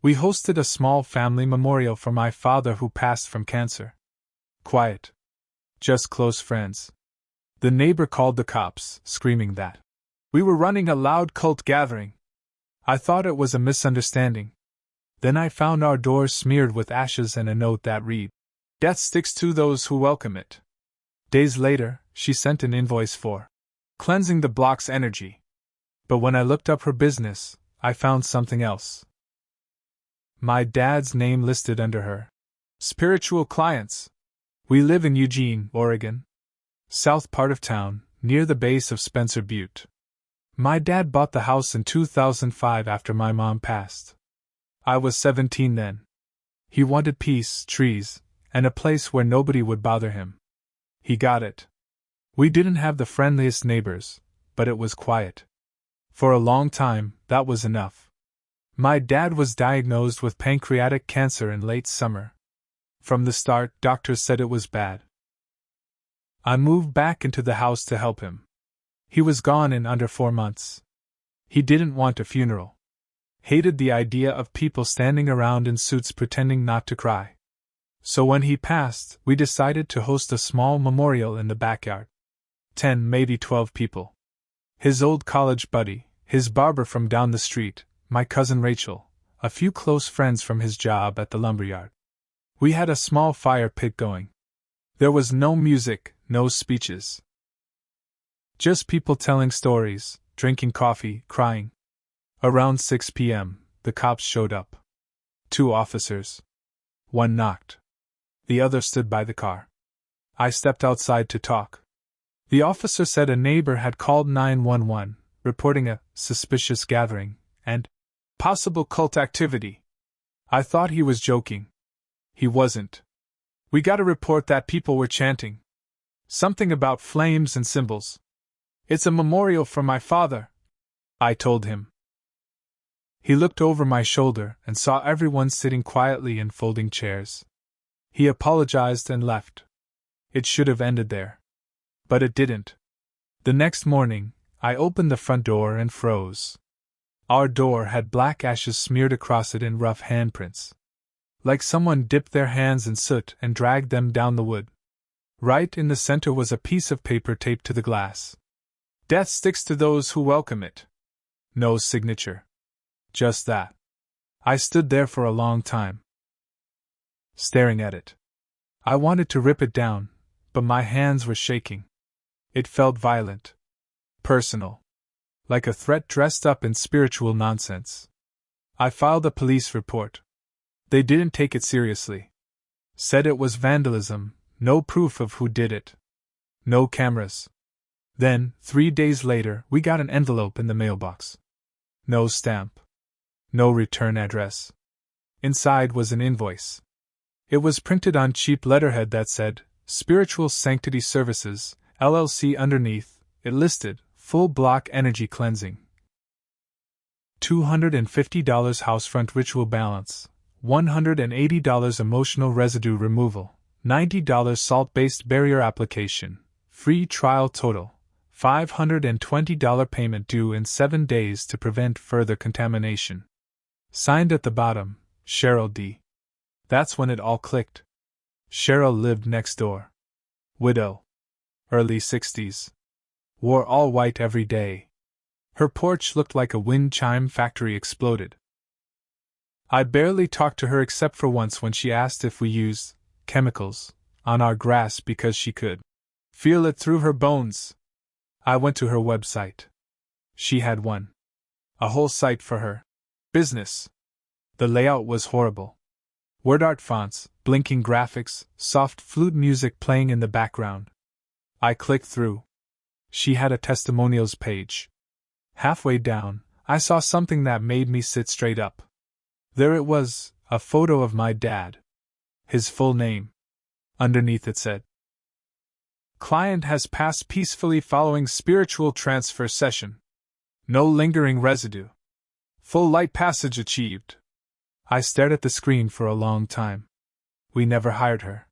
We hosted a small family memorial for my father who passed from cancer. Quiet. Just close friends. The neighbor called the cops, screaming that we were running a loud cult gathering. I thought it was a misunderstanding. Then I found our doors smeared with ashes and a note that read, "Death sticks to those who welcome it." Days later, she sent an invoice for cleansing the block's energy. But when I looked up her business, I found something else. My dad's name listed under her. Spiritual clients. We live in Eugene, Oregon. South part of town, near the base of Spencer Butte. My dad bought the house in 2005 after my mom passed. I was 17 then. He wanted peace, trees, and a place where nobody would bother him. He got it. We didn't have the friendliest neighbors, but it was quiet. For a long time, that was enough. My dad was diagnosed with pancreatic cancer in late summer. From the start, doctors said it was bad. I moved back into the house to help him. He was gone in under 4 months. He didn't want a funeral. Hated the idea of people standing around in suits pretending not to cry. So when he passed, we decided to host a small memorial in the backyard. 10, maybe 12 people. His old college buddy, his barber from down the street, my cousin Rachel, a few close friends from his job at the lumberyard. We had a small fire pit going. There was no music, no speeches. Just people telling stories, drinking coffee, crying. Around 6 p.m., the cops showed up. 2 officers. One knocked. The other stood by the car. I stepped outside to talk. The officer said a neighbor had called 911, reporting a suspicious gathering and possible cult activity. I thought he was joking. He wasn't. We got a report that people were chanting. Something about flames and symbols. It's a memorial for my father, I told him. He looked over my shoulder and saw everyone sitting quietly in folding chairs. He apologized and left. It should have ended there. But it didn't. The next morning, I opened the front door and froze. Our door had black ashes smeared across it in rough handprints. Like someone dipped their hands in soot and dragged them down the wood. Right in the center was a piece of paper taped to the glass. Death sticks to those who welcome it. No signature. Just that. I stood there for a long time, staring at it. I wanted to rip it down, but my hands were shaking. It felt violent. Personal. Like a threat dressed up in spiritual nonsense. I filed a police report. They didn't take it seriously. Said it was vandalism, no proof of who did it. No cameras. Then, 3 days later, we got an envelope in the mailbox. No stamp. No return address. Inside was an invoice. It was printed on cheap letterhead that said, Spiritual Sanctity Services, LLC. Underneath, it listed, full block energy cleansing. $250 housefront ritual balance, $180 emotional residue removal, $90 salt-based barrier application, free trial total, $520 payment due in 7 days to prevent further contamination. Signed at the bottom, Cheryl D. That's when it all clicked. Cheryl lived next door. Widow. Early 60s. Wore all white every day. Her porch looked like a wind chime factory exploded. I barely talked to her except for once when she asked if we used chemicals on our grass because she could feel it through her bones. I went to her website. She had one. A whole site for her business. The layout was horrible. Word art fonts, blinking graphics, soft flute music playing in the background. I clicked through. She had a testimonials page. Halfway down, I saw something that made me sit straight up. There it was, a photo of my dad. His full name. Underneath it said, Client has passed peacefully following spiritual transfer session. No lingering residue. Full light passage achieved. I stared at the screen for a long time. We never hired her.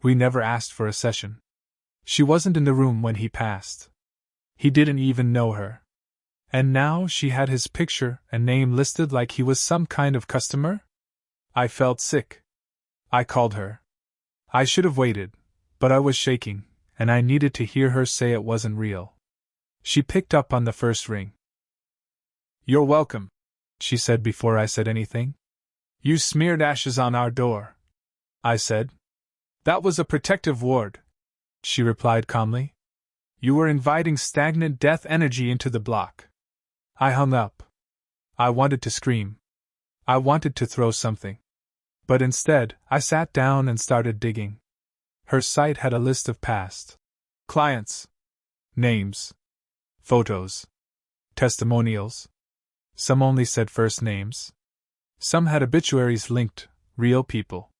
We never asked for a session. She wasn't in the room when he passed. He didn't even know her. And now she had his picture and name listed like he was some kind of customer? I felt sick. I called her. I should have waited, but I was shaking, and I needed to hear her say it wasn't real. She picked up on the first ring. "You're welcome," she said before I said anything. "You smeared ashes on our door," I said. "That was a protective ward," she replied calmly. "You were inviting stagnant death energy into the block." I hung up. I wanted to scream. I wanted to throw something. But instead, I sat down and started digging. Her site had a list of past clients, names, photos, testimonials. Some only said first names. Some had obituaries linked, real people.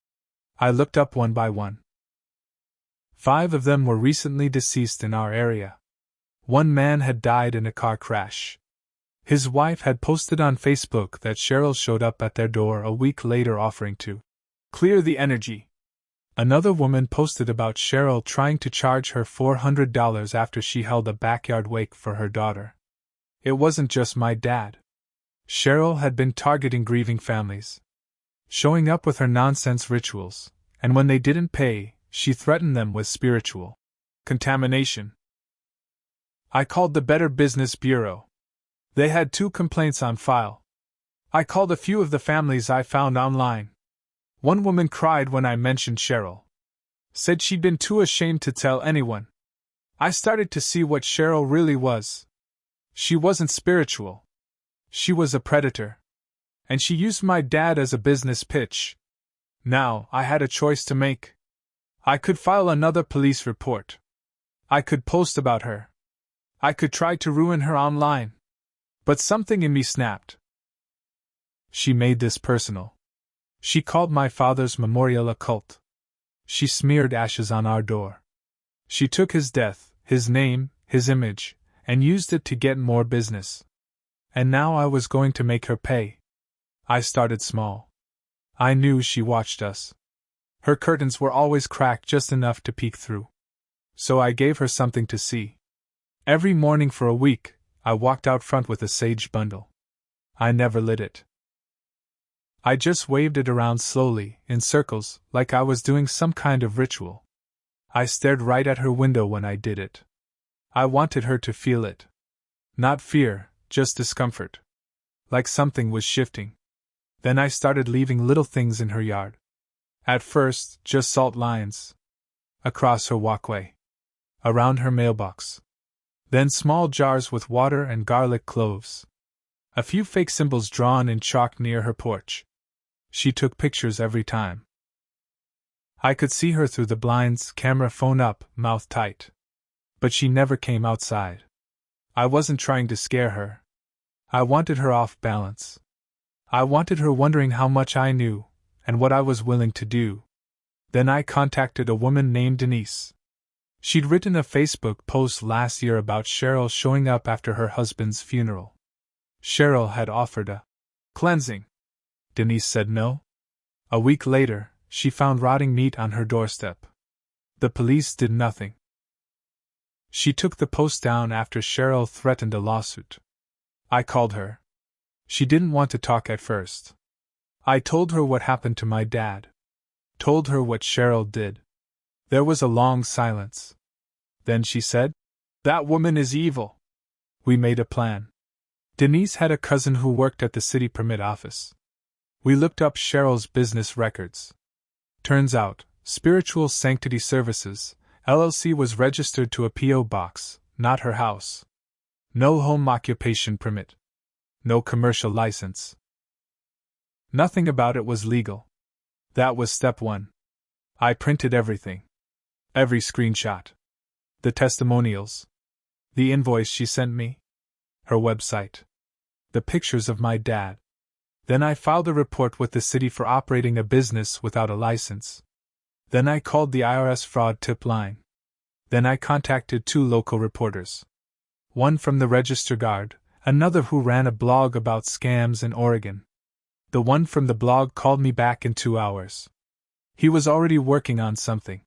I looked up one by one. 5 of them were recently deceased in our area. One man had died in a car crash. His wife had posted on Facebook that Cheryl showed up at their door a week later offering to clear the energy. Another woman posted about Cheryl trying to charge her $400 after she held a backyard wake for her daughter. It wasn't just my dad. Cheryl had been targeting grieving families, showing up with her nonsense rituals, and when they didn't pay, she threatened them with spiritual contamination. I called the Better Business Bureau. They had 2 complaints on file. I called a few of the families I found online. One woman cried when I mentioned Cheryl. Said she'd been too ashamed to tell anyone. I started to see what Cheryl really was. She wasn't spiritual. She was a predator. And she used my dad as a business pitch. Now, I had a choice to make. I could file another police report. I could post about her. I could try to ruin her online. But something in me snapped. She made this personal. She called my father's memorial a cult. She smeared ashes on our door. She took his death, his name, his image, and used it to get more business. And now I was going to make her pay. I started small. I knew she watched us. Her curtains were always cracked just enough to peek through. So I gave her something to see. Every morning for a week, I walked out front with a sage bundle. I never lit it. I just waved it around slowly, in circles, like I was doing some kind of ritual. I stared right at her window when I did it. I wanted her to feel it. Not fear, just discomfort. Like something was shifting. Then I started leaving little things in her yard. At first, just salt lines. Across her walkway. Around her mailbox. Then small jars with water and garlic cloves. A few fake symbols drawn in chalk near her porch. She took pictures every time. I could see her through the blinds, camera phone up, mouth tight. But she never came outside. I wasn't trying to scare her. I wanted her off balance. I wanted her wondering how much I knew, and what I was willing to do. Then I contacted a woman named Denise. She'd written a Facebook post last year about Cheryl showing up after her husband's funeral. Cheryl had offered a cleansing. Denise said no. A week later, she found rotting meat on her doorstep. The police did nothing. She took the post down after Cheryl threatened a lawsuit. I called her. She didn't want to talk at first. I told her what happened to my dad. Told her what Cheryl did. There was a long silence. Then she said, "That woman is evil." We made a plan. Denise had a cousin who worked at the city permit office. We looked up Cheryl's business records. Turns out, Spiritual Sanctity Services, LLC was registered to a P.O. box, not her house. No home occupation permit. No commercial license. Nothing about it was legal. That was step 1. I printed everything. Every screenshot. The testimonials. The invoice she sent me. Her website. The pictures of my dad. Then I filed a report with the city for operating a business without a license. Then I called the IRS fraud tip line. Then I contacted 2 local reporters. One from the Register Guard, another who ran a blog about scams in Oregon. The one from the blog called me back in 2 hours. He was already working on something.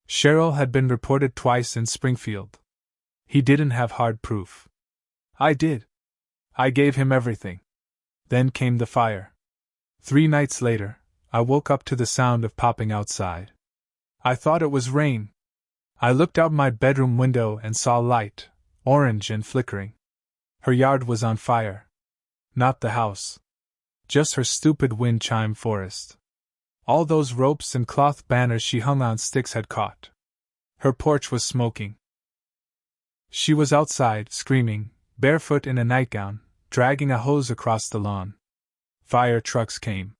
Cheryl had been reported twice in Springfield. He didn't have hard proof. I did. I gave him everything. Then came the fire. 3 nights later, I woke up to the sound of popping outside. I thought it was rain. I looked out my bedroom window and saw light, orange and flickering. Her yard was on fire. Not the house. Just her stupid wind chime forest. All those ropes and cloth banners she hung on sticks had caught. Her porch was smoking. She was outside, screaming, barefoot in a nightgown, dragging a hose across the lawn. Fire trucks came.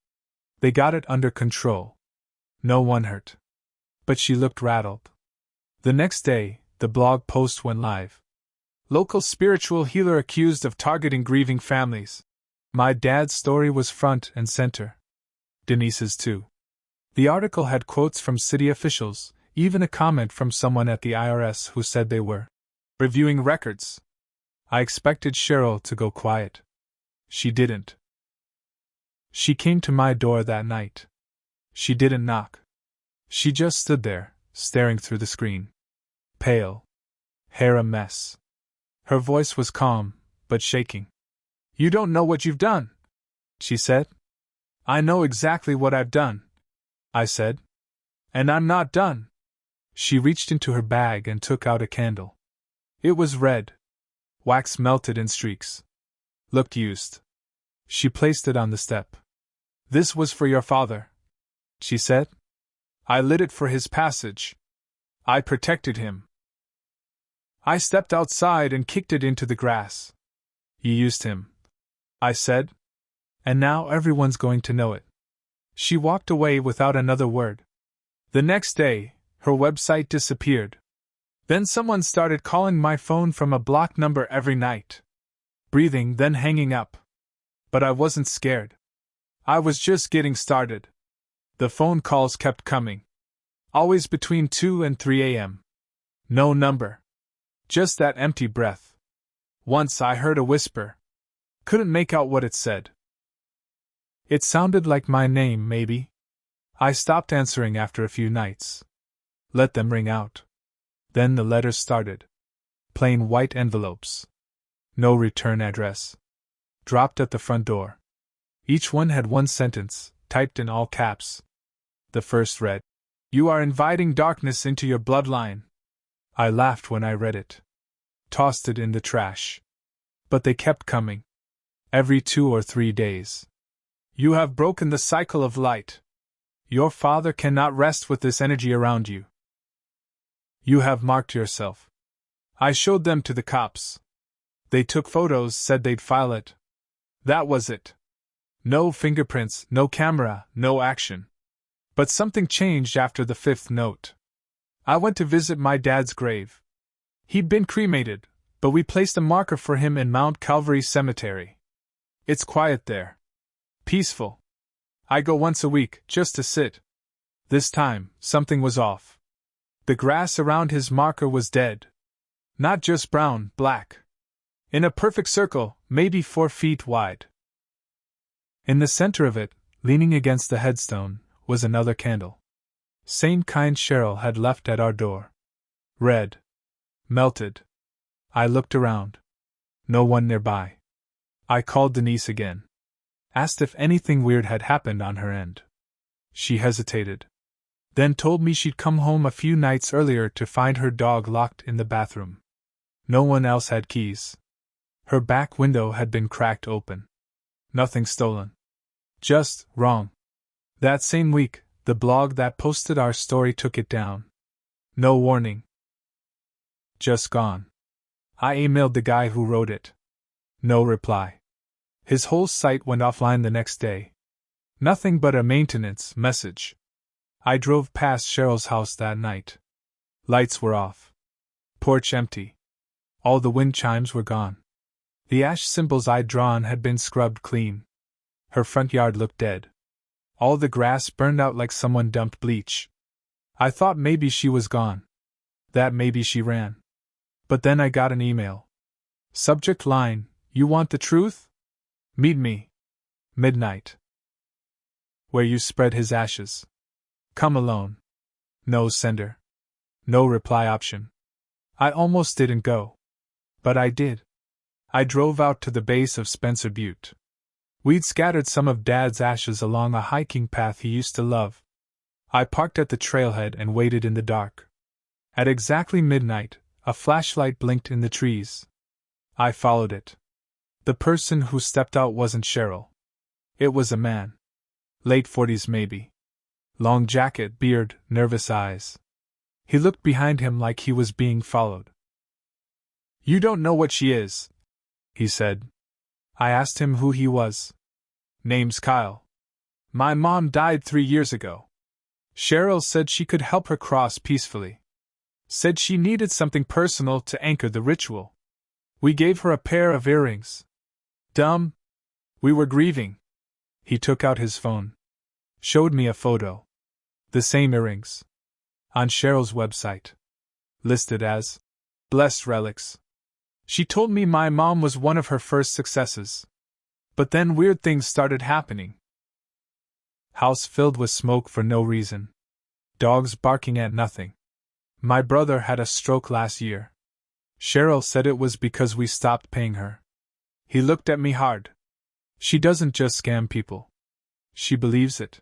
They got it under control. No one hurt. But she looked rattled. The next day, the blog post went live. Local spiritual healer accused of targeting grieving families. My dad's story was front and center. Denise's too. The article had quotes from city officials, even a comment from someone at the IRS who said they were reviewing records. I expected Cheryl to go quiet. She didn't. She came to my door that night. She didn't knock. She just stood there, staring through the screen. Pale. Hair a mess. Her voice was calm, but shaking. "You don't know what you've done," she said. "I know exactly what I've done," I said. "And I'm not done." She reached into her bag and took out a candle. It was red. Wax melted in streaks. Looked used. She placed it on the step. "This was for your father," she said. "I lit it for his passage. I protected him." I stepped outside and kicked it into the grass. "You used him," I said. "And now everyone's going to know it." She walked away without another word. The next day, her website disappeared. Then someone started calling my phone from a blocked number every night. Breathing, then hanging up. But I wasn't scared. I was just getting started. The phone calls kept coming. Always between 2 and 3 a.m. No number. Just that empty breath. Once I heard a whisper. Couldn't make out what it said. It sounded like my name, maybe. I stopped answering after a few nights. Let them ring out. Then the letters started. Plain white envelopes. No return address. Dropped at the front door. Each one had one sentence, typed in all caps. The first read, "You are inviting darkness into your bloodline." I laughed when I read it. Tossed it in the trash. But they kept coming. Every 2 or 3 days. "You have broken the cycle of light. Your father cannot rest with this energy around you. You have marked yourself." I showed them to the cops. They took photos, said they'd file it. That was it. No fingerprints, no camera, no action. But something changed after the 5th note. I went to visit my dad's grave. He'd been cremated, but we placed a marker for him in Mount Calvary Cemetery. It's quiet there. Peaceful. I go once a week, just to sit. This time, something was off. The grass around his marker was dead. Not just brown, black. In a perfect circle, maybe 4 feet wide. In the center of it, leaning against the headstone, was another candle. Same kind Cheryl had left at our door. Red. Melted. I looked around. No one nearby. I called Denise again. Asked if anything weird had happened on her end. She hesitated. Then told me she'd come home a few nights earlier to find her dog locked in the bathroom. No one else had keys. Her back window had been cracked open. Nothing stolen. Just wrong. That same week, the blog that posted our story took it down. No warning. Just gone. I emailed the guy who wrote it. No reply. His whole site went offline the next day. Nothing but a maintenance message. I drove past Cheryl's house that night. Lights were off. Porch empty. All the wind chimes were gone. The ash symbols I'd drawn had been scrubbed clean. Her front yard looked dead. All the grass burned out like someone dumped bleach. I thought maybe she was gone. That maybe she ran. But then I got an email. Subject line, "You want the truth? Meet me. Midnight. Where you spread his ashes. Come alone." No sender. No reply option. I almost didn't go. But I did. I drove out to the base of Spencer Butte. We'd scattered some of Dad's ashes along a hiking path he used to love. I parked at the trailhead and waited in the dark. At exactly midnight, a flashlight blinked in the trees. I followed it. The person who stepped out wasn't Cheryl. It was a man. Late 40s maybe. Long jacket, beard, nervous eyes. He looked behind him like he was being followed. "You don't know what she is," he said. I asked him who he was. "Name's Kyle. My mom died 3 years ago. Cheryl said she could help her cross peacefully. Said she needed something personal to anchor the ritual. We gave her a pair of earrings. Dumb. We were grieving." He took out his phone. Showed me a photo. The same earrings. On Cheryl's website. Listed as blessed relics. She told me my mom was one of her first successes. But then weird things started happening. House filled with smoke for no reason. Dogs barking at nothing. My brother had a stroke last year. Cheryl said it was because we stopped paying her. He looked at me hard. She doesn't just scam people. She believes it.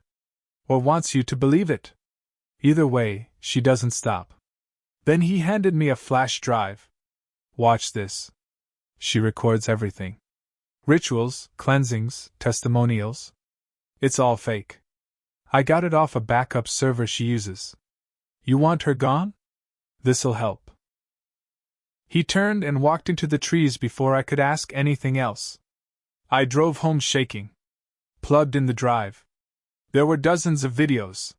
Or wants you to believe it. Either way, she doesn't stop. Then he handed me a flash drive. "Watch this." She records everything. Rituals, cleansings, testimonials. It's all fake. I got it off a backup server she uses. You want her gone? This'll help. He turned and walked into the trees before I could ask anything else. I drove home shaking. Plugged in the drive. There were dozens of videos.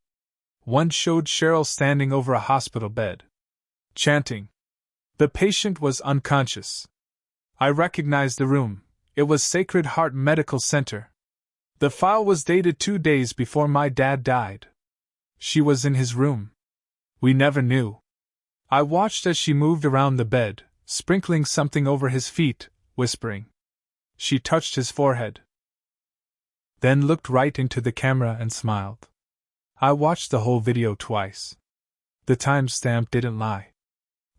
One showed Cheryl standing over a hospital bed, chanting. The patient was unconscious. I recognized the room. It was Sacred Heart Medical Center. The file was dated 2 days before my dad died. She was in his room. We never knew. I watched as she moved around the bed, sprinkling something over his feet, whispering. She touched his forehead. Then looked right into the camera and smiled. I watched the whole video twice. The timestamp didn't lie.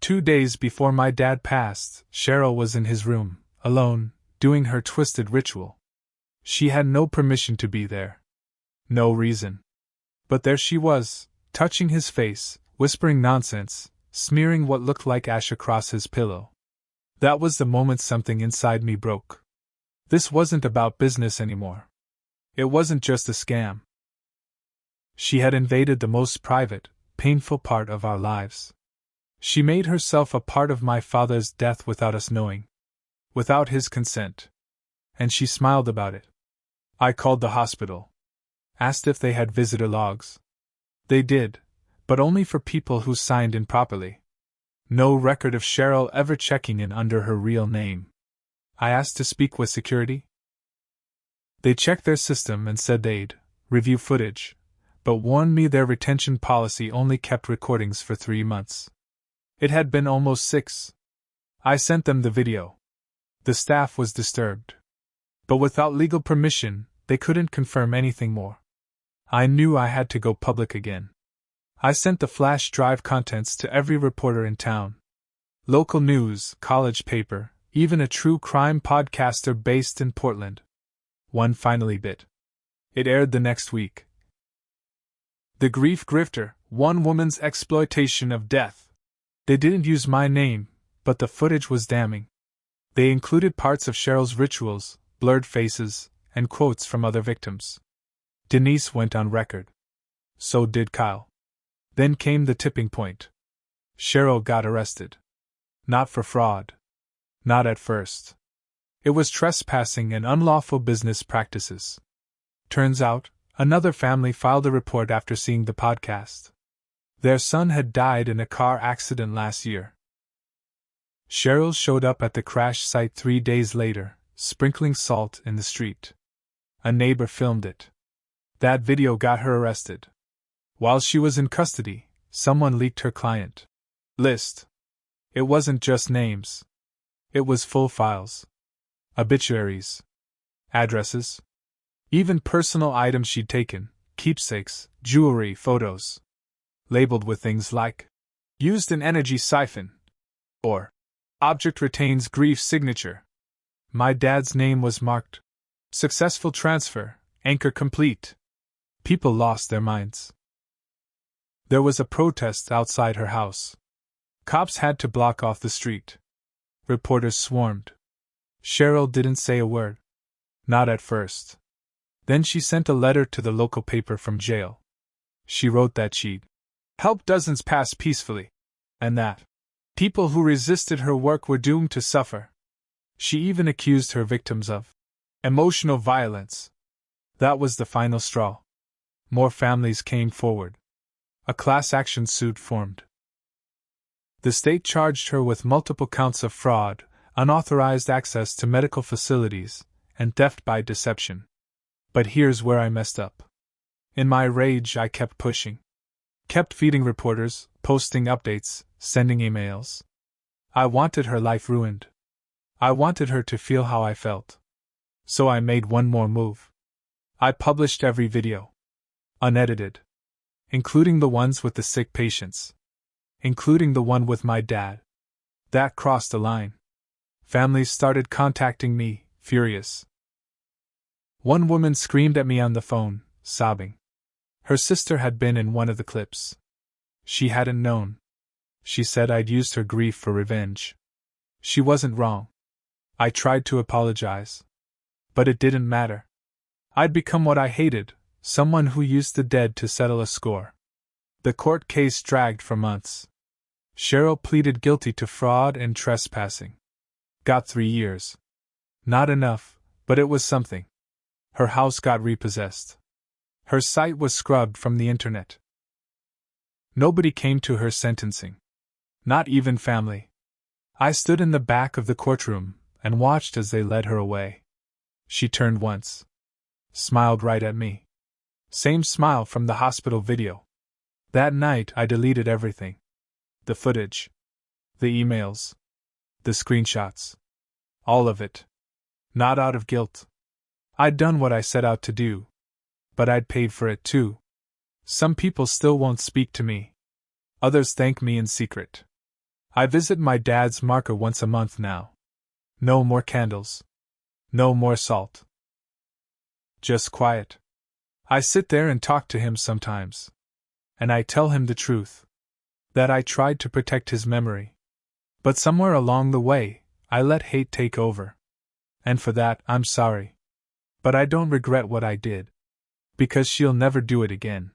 2 days before my dad passed, Cheryl was in his room, alone, doing her twisted ritual. She had no permission to be there. No reason. But there she was, touching his face, whispering nonsense, smearing what looked like ash across his pillow. That was the moment something inside me broke. This wasn't about business anymore. It wasn't just a scam. She had invaded the most private, painful part of our lives. She made herself a part of my father's death without us knowing. Without his consent. And she smiled about it. I called the hospital. Asked if they had visitor logs. They did, but only for people who signed in properly. No record of Cheryl ever checking in under her real name. I asked to speak with security. They checked their system and said they'd review footage, but warned me their retention policy only kept recordings for 3 months. It had been almost 6. I sent them the video. The staff was disturbed. But without legal permission, they couldn't confirm anything more. I knew I had to go public again. I sent the flash drive contents to every reporter in town. Local news, college paper, even a true crime podcaster based in Portland. One finally bit. It aired the next week. The Grief Grifter, one woman's exploitation of death. They didn't use my name, but the footage was damning. They included parts of Cheryl's rituals, blurred faces, and quotes from other victims. Denise went on record. So did Kyle. Then came the tipping point. Cheryl got arrested. Not for fraud. Not at first. It was trespassing and unlawful business practices. Turns out, another family filed a report after seeing the podcast. Their son had died in a car accident last year. Cheryl showed up at the crash site 3 days later, sprinkling salt in the street. A neighbor filmed it. That video got her arrested. While she was in custody, someone leaked her client list. It wasn't just names. It was full files. Obituaries. Addresses. Even personal items she'd taken, keepsakes, jewelry, photos. Labeled with things like, used an energy siphon, or, object retains grief signature. My dad's name was marked. Successful transfer, anchor complete. People lost their minds. There was a protest outside her house. Cops had to block off the street. Reporters swarmed. Cheryl didn't say a word. Not at first. Then she sent a letter to the local paper from jail. She wrote that she'd help dozens pass peacefully, and that people who resisted her work were doomed to suffer. She even accused her victims of emotional violence. That was the final straw. More families came forward. A class action suit formed. The state charged her with multiple counts of fraud, unauthorized access to medical facilities, and theft by deception. But here's where I messed up. In my rage, I kept pushing. Kept feeding reporters, posting updates, sending emails. I wanted her life ruined. I wanted her to feel how I felt. So I made one more move. I published every video. Unedited. Including the ones with the sick patients. Including the one with my dad. That crossed a line. Families started contacting me, furious. One woman screamed at me on the phone, sobbing. Her sister had been in one of the clips. She hadn't known. She said I'd used her grief for revenge. She wasn't wrong. I tried to apologize. But it didn't matter. I'd become what I hated, someone who used the dead to settle a score. The court case dragged for months. Cheryl pleaded guilty to fraud and trespassing. Got 3 years. Not enough, but it was something. Her house got repossessed. Her site was scrubbed from the internet. Nobody came to her sentencing. Not even family. I stood in the back of the courtroom and watched as they led her away. She turned once. Smiled right at me. Same smile from the hospital video. That night I deleted everything. The footage. The emails. The screenshots. All of it. Not out of guilt. I'd done what I set out to do. But I'd paid for it too. Some people still won't speak to me. Others thank me in secret. I visit my dad's marker once a month now. No more candles. No more salt. Just quiet. I sit there and talk to him sometimes. And I tell him the truth. That I tried to protect his memory. But somewhere along the way, I let hate take over. And for that, I'm sorry. But I don't regret what I did. Because she'll never do it again.